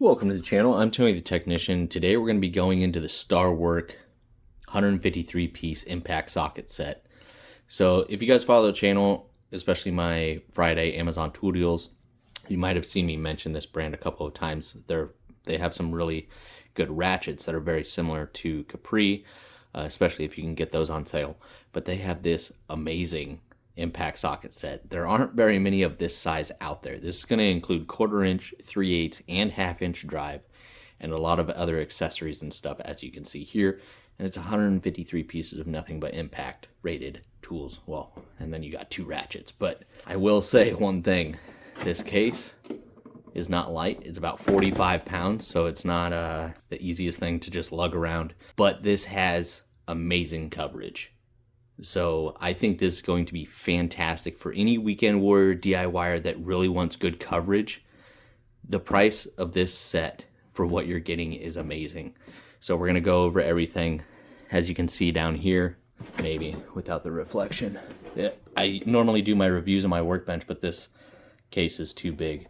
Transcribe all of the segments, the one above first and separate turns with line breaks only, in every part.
Welcome to the channel. I'm Tony the Technician. Today we're going to be going into the Starwork 153 piece impact socket set. So if you guys follow the channel, especially my Friday Amazon tool deals, you might have seen me mention this brand a couple of times. They have some really good ratchets that are very similar to Capri, especially if you can get those on sale. But they have this amazing impact socket set. There aren't very many of this size out there. This is going to include 1/4 inch, 3/8, and 1/2 inch drive, and a lot of other accessories and stuff, as you can see here. And it's 153 pieces of nothing but impact rated tools. Well, and then you got 2 ratchets. But I will say one thing: this case is not light. It's about 45 pounds, so it's not the easiest thing to just lug around. But this has amazing coverage. So I think this is going to be fantastic for any weekend warrior DIYer that really wants good coverage. The price of this set for what you're getting is amazing. So we're going to go over everything. As you can see down here, maybe without the reflection. I normally do my reviews on my workbench, but this case is too big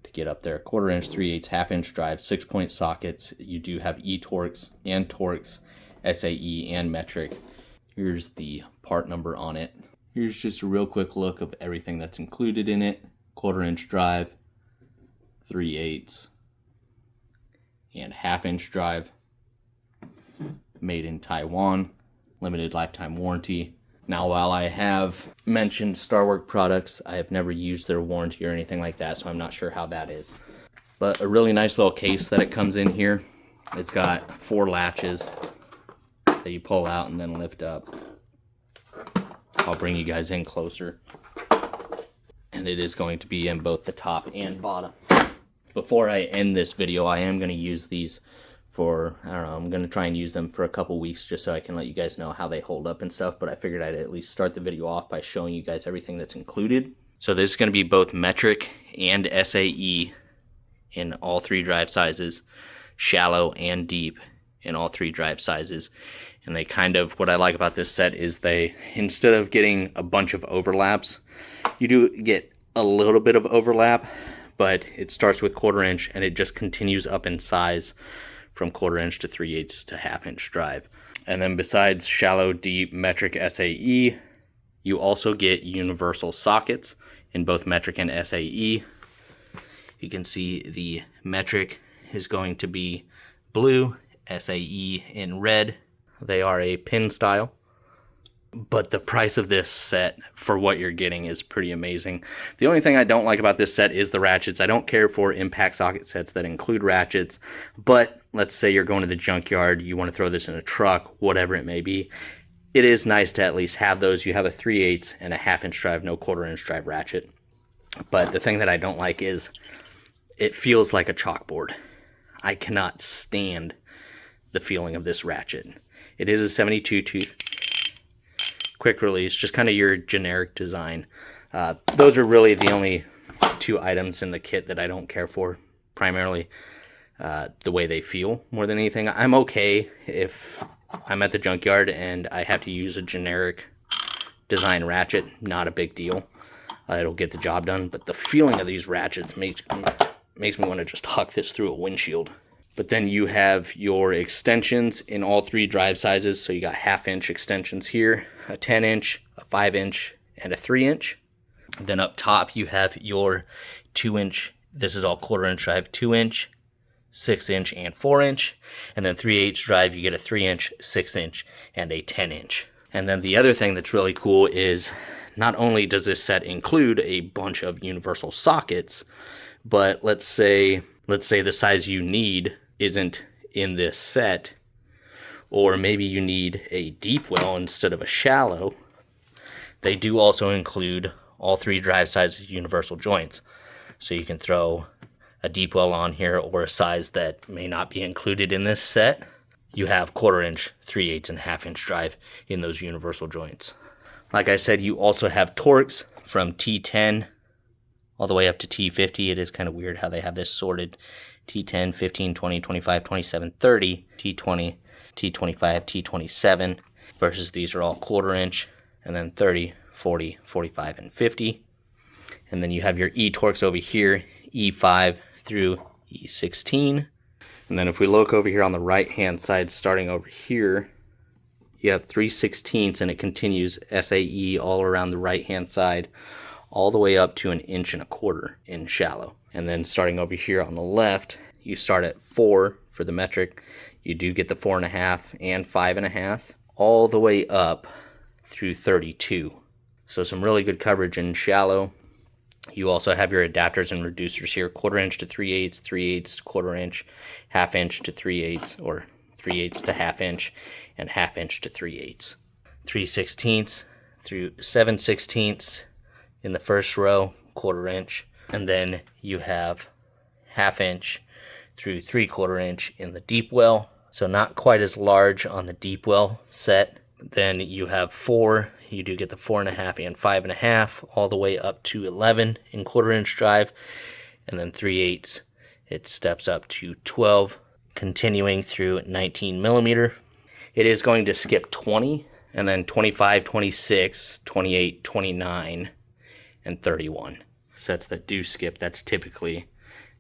to get up there. 1/4 inch, 3/8, 1/2 inch drive, 6-point sockets. You do have e-Torx and Torx, SAE and metric. Here's the part number on it. Here's just a real quick look of everything that's included in it. 1/4 inch drive, 3/8, and 1/2 inch drive. Made in Taiwan, limited lifetime warranty. Now, while I have mentioned Starwork products, I have never used their warranty or anything like that, so I'm not sure how that is. But a really nice little case that it comes in here. It's got 4 latches that you pull out and then lift up. I'll bring you guys in closer. And it is going to be in both the top and bottom. Before I end this video, I am going to use these for, I don't know, I'm going to try and use them for a couple weeks just so I can let you guys know how they hold up and stuff. But I figured I'd at least start the video off by showing you guys everything that's included. So this is going to be both metric and SAE in all 3 drive sizes, shallow and deep in all 3 drive sizes. And they kind of, what I like about this set is they, instead of getting a bunch of overlaps, you do get a little bit of overlap, but it starts with 1/4 inch and it just continues up in size from 1/4 inch to 3/8 to 1/2 inch drive. And then besides shallow, deep, metric, SAE, you also get universal sockets in both metric and SAE. You can see the metric is going to be blue, SAE in red. They are a pin style, but the price of this set for what you're getting is pretty amazing. The only thing I don't like about this set is the ratchets. I don't care for impact socket sets that include ratchets, but let's say you're going to the junkyard, you want to throw this in a truck, whatever it may be. It is nice to at least have those. You have a 3/8 and a 1/2 inch drive, no 1/4 inch drive ratchet. But the thing that I don't like is it feels like a chalkboard. I cannot stand the feeling of this ratchet. It is a 72 tooth, quick release, just kind of your generic design. Those are really the only 2 items in the kit that I don't care for, primarily the way they feel more than anything. I'm okay if I'm at the junkyard and I have to use a generic design ratchet, not a big deal. It'll get the job done, but the feeling of these ratchets makes me want to just huck this through a windshield. But then you have your extensions in all 3 drive sizes. So you got 1/2 inch extensions here, a 10 inch, a 5 inch, and a 3 inch. Then up top you have your 2 inch, this is all 1/4 inch drive, 2 inch, 6 inch, and 4 inch. And then 3/8 drive, you get a 3 inch, 6 inch, and a 10 inch. And then the other thing that's really cool is not only does this set include a bunch of universal sockets, but let's say the size you need isn't in this set, or maybe you need a deep well instead of a shallow. They do also include all 3 drive sizes universal joints, so you can throw a deep well on here, or a size that may not be included in this set. You have 1/4 inch, 3/8, and 1/2 inch drive in those universal joints. Like I said, you also have Torx from T10 all the way up to T50. It is kind of weird how they have this sorted. T10, 15, 20, 25, 27, 30, T20, T25, T27, versus these are all 1/4 inch, and then 30, 40, 45, and 50. And then you have your e-Torx over here, E5 through E16. And then if we look over here on the right hand side, starting over here, you have 3/16 and it continues SAE all around the right hand side, all the way up to 1.25 inches in shallow. And then starting over here on the left, you start at 4 for the metric. You do get the 4.5 and 5.5, all the way up through 32. So some really good coverage in shallow. You also have your adapters and reducers here, 1/4 inch to 3/8, 3/8 to 1/4 inch, 1/2 inch to 3/8, or 3/8 to 1/2 inch, and 1/2 inch to 3/8. 3/16 through 7/16 in the first row, 1/4 inch, and then you have 1/2 inch through 3/4 inch in the deep well. So not quite as large on the deep well set. Then you have 4. You do get the 4.5 and 5.5, all the way up to 11 in 1/4 inch drive, and then 3/8 it steps up to 12, continuing through 19 millimeter. It is going to skip 20, and then 25, 26, 28, 29, and 31. Sets that do skip, that's typically,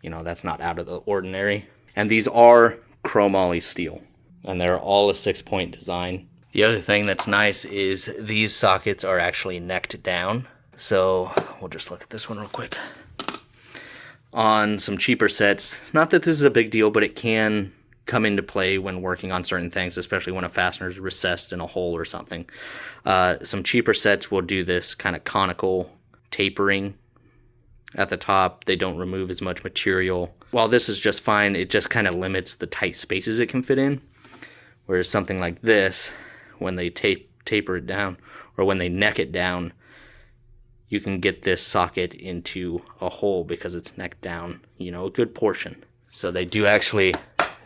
that's not out of the ordinary. And these are chromoly steel, and they're all a 6-point design. The other thing that's nice is these sockets are actually necked down. So we'll just look at this one real quick. On some cheaper sets, not that this is a big deal, but it can come into play when working on certain things, especially when a fastener is recessed in a hole or something. Some cheaper sets will do this kind of conical tapering at the top. They don't remove as much material. While this is just fine, it just kind of limits the tight spaces it can fit in. Whereas something like this, when they taper it down, or when they neck it down, you can get this socket into a hole because it's necked down, a good portion. So they do actually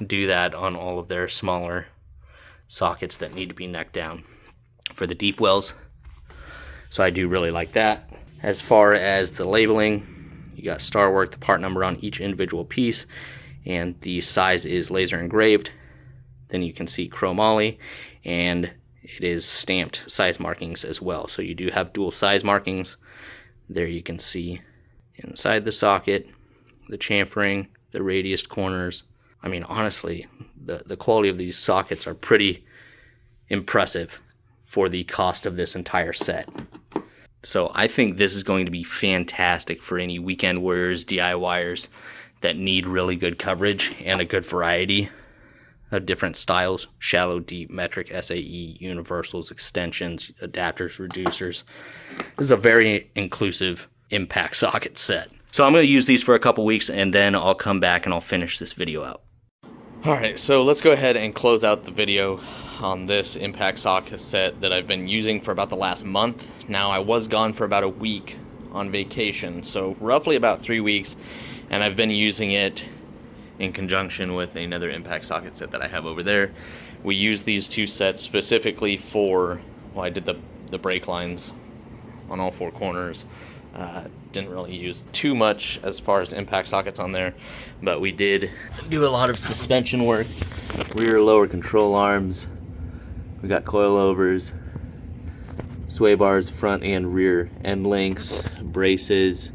do that on all of their smaller sockets that need to be necked down for the deep wells. So I do really like that. As far as the labeling, you got Starwork, the part number on each individual piece, and the size is laser engraved. Then you can see chromoly, and it is stamped size markings as well. So you do have dual size markings. There you can see inside the socket, the chamfering, the radius corners. I mean, honestly, the quality of these sockets are pretty impressive for the cost of this entire set. So I think this is going to be fantastic for any weekend warriors, DIYers that need really good coverage and a good variety of different styles: shallow, deep, metric, SAE, universals, extensions, adapters, reducers. This is a very inclusive impact socket set. So I'm going to use these for a couple weeks, and then I'll come back and I'll finish this video out. Alright, so let's go ahead and close out the video on this impact socket set that I've been using for about the last month. Now, I was gone for about a week on vacation, so roughly about 3 weeks, and I've been using it in conjunction with another impact socket set that I have over there. We use these two sets specifically for, well, I did the brake lines on all 4 corners. Didn't really use too much as far as impact sockets on there, but we did do a lot of suspension work, rear lower control arms. We got coilovers, sway bars, front and rear end links, braces,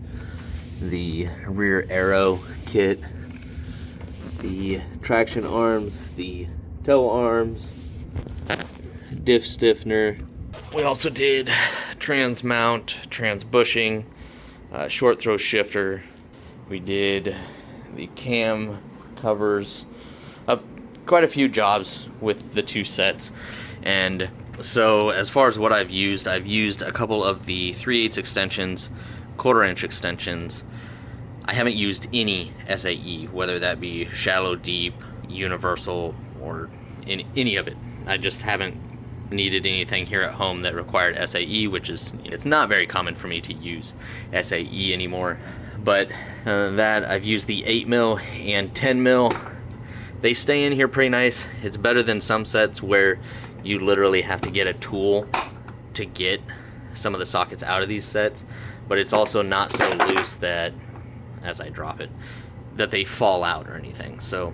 the rear arrow kit, the traction arms, the toe arms, diff stiffener. We also did trans mount, trans bushing, short throw shifter. We did the cam covers, quite a few jobs with the 2 sets. And so as far as what I've used a couple of the 3/8 extensions, 1/4 inch extensions. I haven't used any SAE, whether that be shallow, deep, universal, or any of it. I just haven't needed anything here at home that required SAE, which is, it's not very common for me to use SAE anymore. But that, I've used the 8mm and 10mm. They stay in here pretty nice. It's better than some sets where you literally have to get a tool to get some of the sockets out of these sets, but it's also not so loose that, as I drop it, that they fall out or anything. So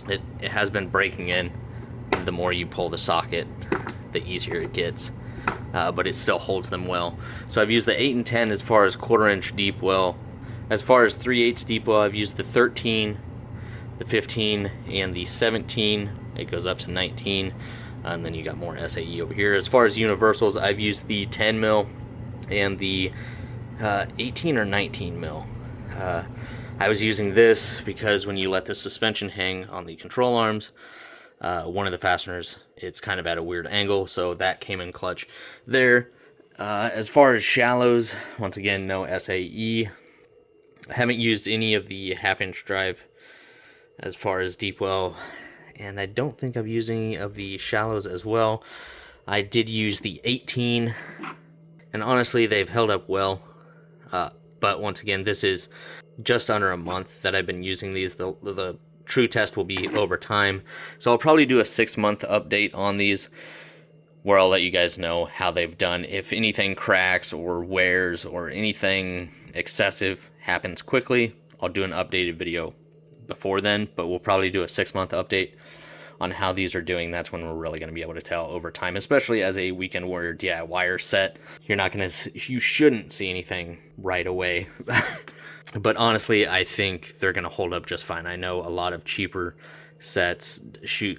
it has been breaking in. The more you pull the socket, the easier it gets, but it still holds them well. So I've used the 8 and 10 as far as 1/4 inch deep well. As far as 3/8 deep well, I've used the 13, the 15 and the 17. It goes up to 19, and then you got more SAE over here. As far as universals, I've used the 10 mil and the 18 or 19 mil. I was using this because when you let the suspension hang on the control arms, one of the fasteners, it's kind of at a weird angle, so that came in clutch there. As far as shallows, once again, no SAE. I haven't used any of the half-inch drive as far as deep well, and I don't think I've used any of the shallows as well. I did use the 18, and honestly, they've held up well. But once again, this is just under a month that I've been using these. The true test will be over time, so I'll probably do a 6-month update on these, where I'll let you guys know how they've done. If anything cracks or wears or anything excessive happens quickly, I'll do an updated video before then, but we'll probably do a 6-month update on how these are doing. That's when we're really going to be able to tell over time, especially as a weekend warrior DIYer set. You shouldn't see anything right away. But honestly, I think they're going to hold up just fine. I know a lot of cheaper sets,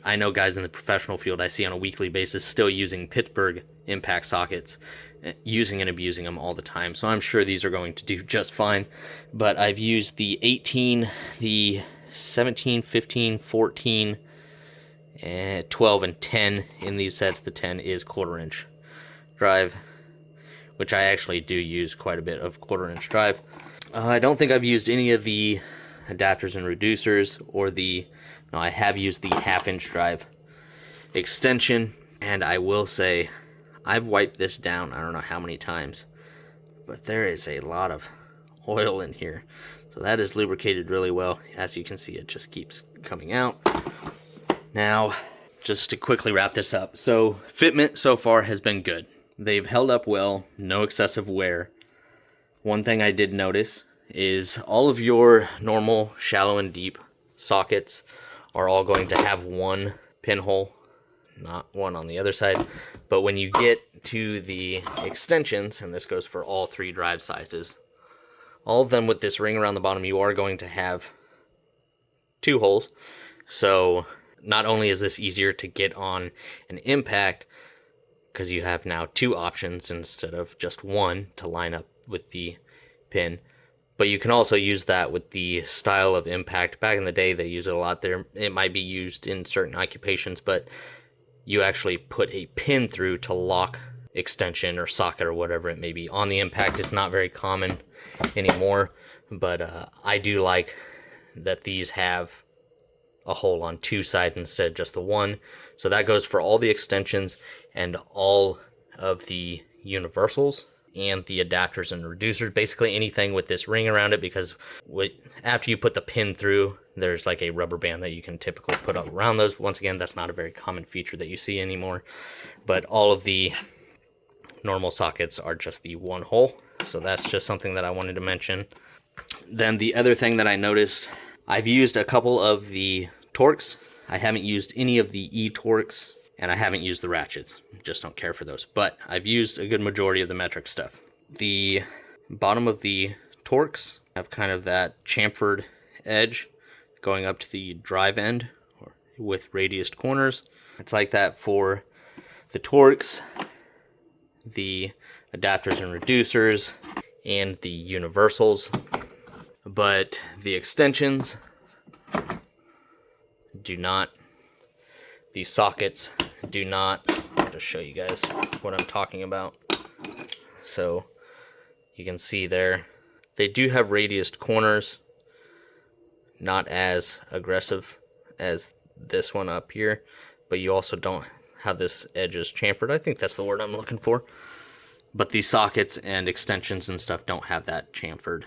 I know guys in the professional field I see on a weekly basis still using Pittsburgh impact sockets, using and abusing them all the time, so I'm sure these are going to do just fine. But I've used the 18, the 17, 15, 14, 12, and 10 in these sets. The 10 is 1/4 inch drive, which I actually do use quite a bit of 1/4 inch drive. I don't think I've used any of the adapters and reducers, or no, I have used the half-inch drive extension, and I will say I've wiped this down I don't know how many times, but there is a lot of oil in here, so that is lubricated really well. As you can see, it just keeps coming out. Now, just to quickly wrap this up, so fitment so far has been good. They've held up well, no excessive wear. One thing I did notice is all of your normal shallow and deep sockets are all going to have one pinhole, not one on the other side. But when you get to the extensions, and this goes for all 3 drive sizes, all of them with this ring around the bottom, you are going to have 2 holes. So not only is this easier to get on an impact, because you have now 2 options instead of just one to line up with the pin, but you can also use that with the style of impact. Back in the day, they use it a lot there. It might be used in certain occupations, but you actually put a pin through to lock extension or socket or whatever it may be on the impact. It's not very common anymore, but I do like that these have a hole on 2 sides instead of just the one. So that goes for all the extensions and all of the universals and the adapters and reducers, basically anything with this ring around it, because after you put the pin through, there's like a rubber band that you can typically put up around those. Once again, that's not a very common feature that you see anymore, but all of the normal sockets are just the one hole. So that's just something that I wanted to mention. Then the other thing that I noticed, I've used a couple of the Torx. I haven't used any of the E-Torx, and I haven't used the ratchets. Just don't care for those. But I've used a good majority of the metric stuff. The bottom of the Torx have kind of that chamfered edge going up to the drive end with radiused corners. It's like that for the Torx, the adapters and reducers, and the universals. But the extensions do not. These sockets do not. I'll just show you guys what I'm talking about. So you can see there, they do have radiused corners, not as aggressive as this one up here, but you also don't have this edge is chamfered. I think that's the word I'm looking for. But these sockets and extensions and stuff don't have that chamfered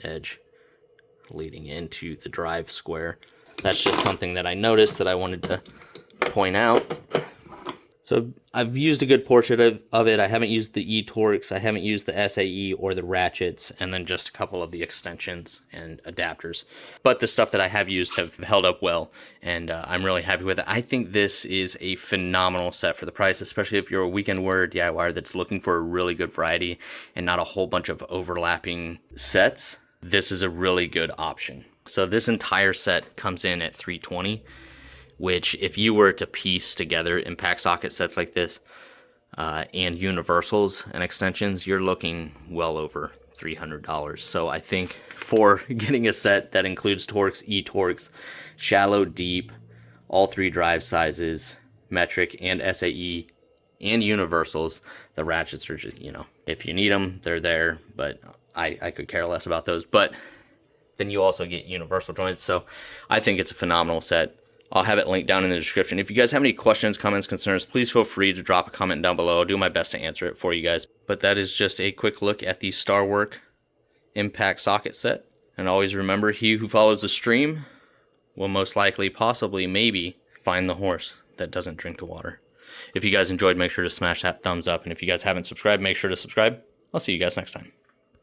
edge leading into the drive square. That's just something that I noticed that I wanted to point out. So I've used a good portion of it. I haven't used the E-Torx, I haven't used the SAE or the ratchets, and then just a couple of the extensions and adapters. But the stuff that I have used have held up well, and I'm really happy with it. I think this is a phenomenal set for the price, especially if you're a weekend warrior DIYer that's looking for a really good variety and not a whole bunch of overlapping sets. This is a really good option. So this entire set comes in at $320, which if you were to piece together impact socket sets like this and universals and extensions, you're looking well over $300. So I think for getting a set that includes Torx, E-Torx, shallow, deep, all 3 drive sizes, metric and SAE, and universals, the ratchets are just, you know, if you need them, they're there, but I could care less about those. But then you also get universal joints. So I think it's a phenomenal set. I'll have it linked down in the description. If you guys have any questions, comments, concerns, please feel free to drop a comment down below. I'll do my best to answer it for you guys. But that is just a quick look at the Starwork impact socket set. And always remember, he who follows the stream will most likely, possibly, maybe find the horse that doesn't drink the water. If you guys enjoyed, make sure to smash that thumbs up. And if you guys haven't subscribed, make sure to subscribe. I'll see you guys next time.